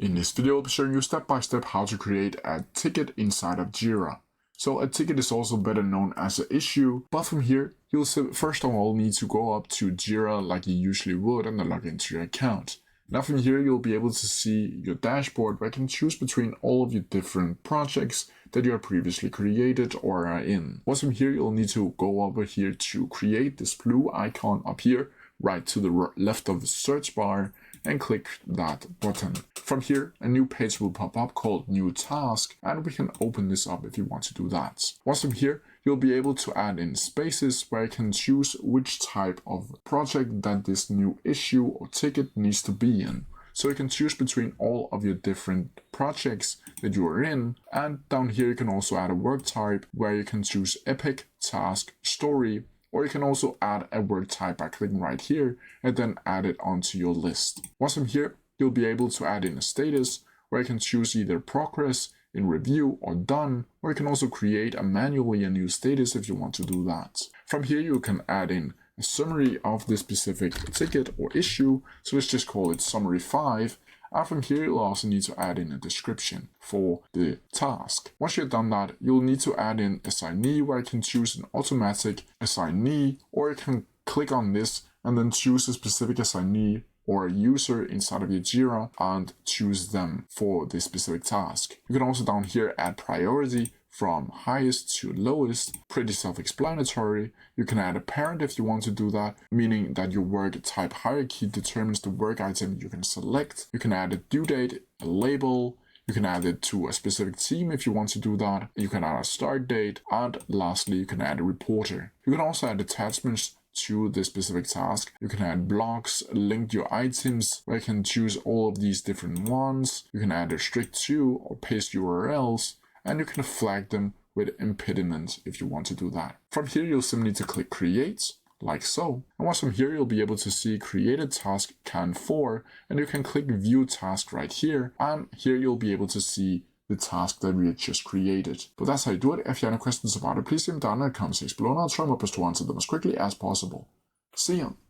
In this video, I'll be showing you step by step how to create a ticket inside of Jira. So a ticket is also better known as an issue, but from here, you'll first of all need to go up to Jira like you usually would and then log into your account. Now from here, you'll be able to see your dashboard where you can choose between all of your different projects that you have previously created or are in. Once from here, you'll need to go over here to create this blue icon up here, right to the left of the search bar, and click that button. From here, a new page will pop up called New Task, and we can open this up if you want to do that. Once from here, you'll be able to add in spaces where you can choose which type of project that this new issue or ticket needs to be in. So you can choose between all of your different projects that you are in, and down here you can also add a work type where you can choose epic, task, story, or you can also add a work type by clicking right here and then add it onto your list. Once from here, you'll be able to add in a status where you can choose either progress, in review, or done, or you can also create manually a new status if you want to do that. From here, you can add in a summary of this specific ticket or issue, so let's just call it summary 5. And from here, you'll also need to add in a description for the task. Once you've done that, you'll need to add in assignee where you can choose an automatic assignee, or you can click on this and then choose a specific assignee or a user inside of your Jira and choose them for this specific task. You can also down here add priority from highest to lowest, pretty self-explanatory. You can add a parent if you want to do that, meaning that your work type hierarchy determines the work item you can select. You can add a due date, a label. You can add it to a specific team if you want to do that. You can add a start date. And lastly, you can add a reporter. You can also add attachments to this specific task. You can add blocks, link your items where you can choose all of these different ones. You can add a strict to or paste URLs, and you can flag them with impediments if you want to do that. From here, you'll simply need to click create, like so. And once from here, you'll be able to see created task can for, and you can click view task right here. And here you'll be able to see the task that we had just created. But that's how you do it. If you have any questions about it, please leave them down in the comment section below, and I'll try my best to answer them as quickly as possible. See ya!